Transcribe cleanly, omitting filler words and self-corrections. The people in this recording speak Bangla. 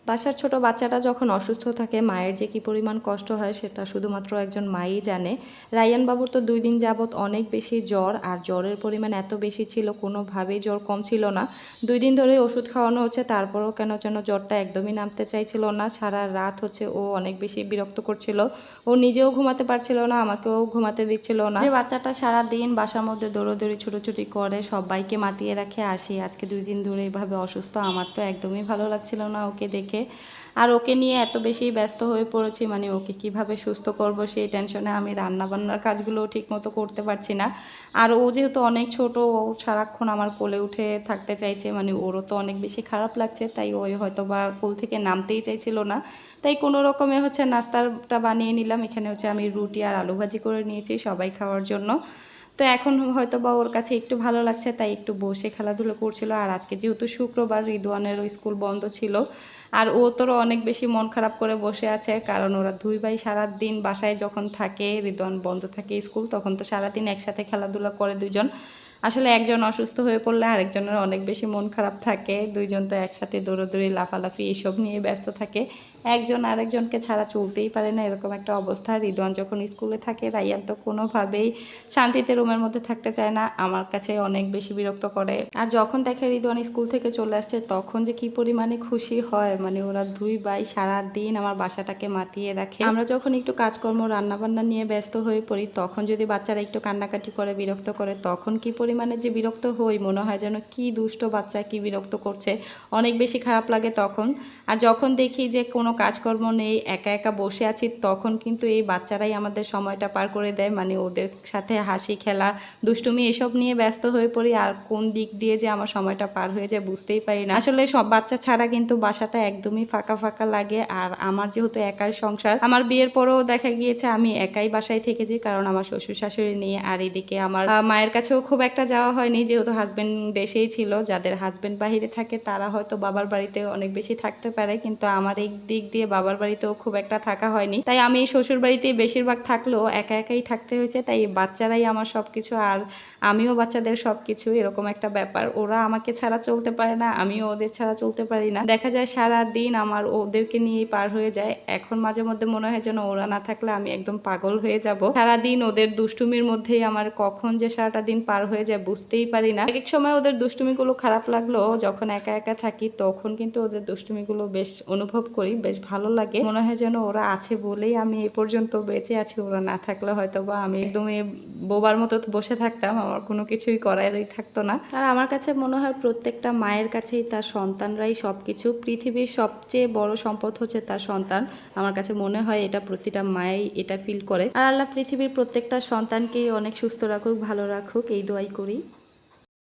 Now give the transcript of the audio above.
বাসার ছোট বাচ্চাটা যখন অসুস্থ থাকে মায়ের যে কি পরিমাণ কষ্ট হয় সেটা শুধুমাত্র একজন মাই জানে। রায়ান বাবুর তো 2 দিন যাবৎ অনেক বেশি জ্বর, আর জ্বরের পরিমাণ এত বেশি ছিল কোনোভাবেই জ্বর কম ছিল না। 2 দিন ধরে ওষুধ খাওয়ানো হচ্ছে, তারপরেও কেন যেন জ্বরটা একদমই নামতে চাইছিল না। সারা রাত ও অনেক বেশি বিরক্ত করছিল। ও নিজেও ঘুমাতে পারছিল না, আমাকেও ঘুমাতে দিচ্ছিল না। যে বাচ্চাটা সারা দিন বাসার মধ্যে দৌড়োদৌড়ি ছুটোছুটি করে সবাইকে মাতিয়ে রাখে, আসি আজকে 2 দিন ধরে এভাবে অসুস্থ। আমার তো একদমই ভালো লাগছিল না ওকে দেখে। আর ওকে নিয়ে এত বেশি ব্যস্ত হয়ে পড়েছি, মানে ওকে কিভাবে সুস্থ করব সেই টেনশনে আমি রান্নাবান্নার কাজগুলো ঠিকমতো করতে পারছি না। আর ও যেহেতু অনেক ছোট, ও সারাক্ষণ আমার কোলে উঠে থাকতে চাইছে, মানে ওরও তো অনেক বেশি খারাপ লাগছে, তাই ওই হয়তো বা কোল থেকে নামতেই চাইছিল না। তাই কোনো রকমে নাস্তাটা বানিয়ে নিলাম। এখানে আমি রুটি আর আলু ভাজি করে নিয়েছি সবাই খাওয়ার জন্য। তো এখন হয়তো বা ওর কাছে একটু ভালো লাগছে, তাই একটু বসে খেলাধুলো করছিল। আর আজকে যেহেতু শুক্রবার, রিদওয়ানেরও স্কুল বন্ধ ছিল, আর ও তোর অনেক বেশি মন খারাপ করে বসে আছে, কারণ ওরা 2 ভাই সারাদিন বাসায় যখন থাকে, রিদওয়ান বন্ধ থাকে স্কুল, তখন তো সারাদিন একসাথে খেলাধুলা করে দুজন। আসলে একজন অসুস্থ হয়ে পড়লে আরেকজনের অনেক বেশি মন খারাপ থাকে, দুইজন তো একসাথে দৌড়োদৌড়ি লাফালাফি এসব নিয়ে ব্যস্ত থাকে, একজন আরেকজনকে ছাড়া চলতেই পারে না, এরকম একটা অবস্থা। রিদওয়ান যখন স্কুলে থাকে রাইয়ান তো কোনোভাবেই শান্তিতে রুমের মধ্যে থাকতে চায় না, আমার কাছে অনেক বেশি বিরক্ত করে। আর যখন দেখে রিদওয়ান স্কুল থেকে চলে আসছে তখন যে কি পরিমাণে খুশি হয়, মানে ওরা 2 ভাই সারাদিন আমার বাসাটাকে মাতিয়ে রাখে। আমরা যখন একটু কাজকর্ম রান্নাবান্না নিয়ে ব্যস্ত হয়ে পড়ি, তখন যদি বাচ্চারা একটু কান্নাকাটি করে বিরক্ত করে, তখন কি পরিমাণে যে বিরক্ত হই, মনে হয় যেন কি দুষ্ট বাচ্চা, কি বিরক্ত করছে, অনেক বেশি খারাপ লাগে তখন। আর যখন দেখি যে কোনো কাজকর্ম নেই, একা একা বসে আছি, তখন কিন্তু এই বাচ্চারাই আমাদের সময়টা পার করে দেয়, মানে ওদের সাথে হাসি খেলা দুষ্টুমি এসব নিয়ে ব্যস্ত হয়ে পড়ি। আর কোন দিক দিয়ে যে আমার সময়টা পার হয়ে যায় বুঝতেই পারি না। আসলে সব বাচ্চা ছাড়া কিন্তু বাসাটা একদমই ফাঁকা ফাঁকা লাগে। আর আমার যেহেতু একাই সংসার, আমার বিয়ের পরেও দেখা গিয়েছে আমি একাই বাসায় থেকেছি, কারণ আমার শ্বশুর শাশুড়ি নিয়ে। আর এদিকে আমার মায়ের কাছেও খুব একটা যাওয়া হয়নি, যেহেতু হাজবেন্ড দেশেই ছিল। যাদের হাজবেন্ড বাহিরে থাকে তারা হয়তো বাবার বাড়িতে অনেক বেশি থাকতে পারে, কিন্তু আমার এই দিক দিয়ে বাবার বাড়িতেও খুব একটা থাকা হয়নি। তাই আমি শ্বশুর বাড়িতেই বেশিরভাগ থাকলেও একা একাই থাকতে হয়েছে। তাই বাচ্চারাই আমার সবকিছু, আর আমিও বাচ্চাদের সবকিছু, এরকম একটা ব্যাপার। ওরা আমাকে ছাড়া চলতে পারে না, আমিও ওদের ছাড়া চলতে পারি না। দেখা যায় সারা দিন আমার ওদেরকে নিয়েই পার হয়ে যায়। এখন মাঝে মধ্যে মনে হয় যেন ওরা না থাকলে আমি একদম পাগল হয়ে যাব। সারা দিন ওদের দুষ্টুমির মধ্যেই আমার কখন যে সারাটা দিন পার হয়ে যায় বুঝতেই পারি না। এক সময় ওদের দুষ্টুমিগুলো খারাপ লাগলো, যখন একা একা থাকি তখন কিন্তু ওদের দুষ্টুমিগুলো বেশ অনুভব করি, বেশ ভালো লাগে। মনে হয় যেন ওরা আছে বলেই আমি এই পর্যন্ত বেঁচে আছি, ওরা না থাকলে হয়তো বা আমি একদমই বোবার মতো বসে থাকতাম, আমার কোনো কিছুই করারই থাকতো না। আর আমার কাছে মনে হয় প্রত্যেকটা মায়ের কাছেই তার সন্তানরাই সবকিছু। পৃথিবীর সবচেয়ে বড় সম্পদ হচ্ছে তার সন্তান। আমার কাছে মনে হয় এটা প্রতিটা মায়েই এটা ফিল করে। আর আল্লাহ পৃথিবীর প্রত্যেকটা সন্তানকেই অনেক সুস্থ রাখুক, ভালো রাখুক, এই দোয়াই করি।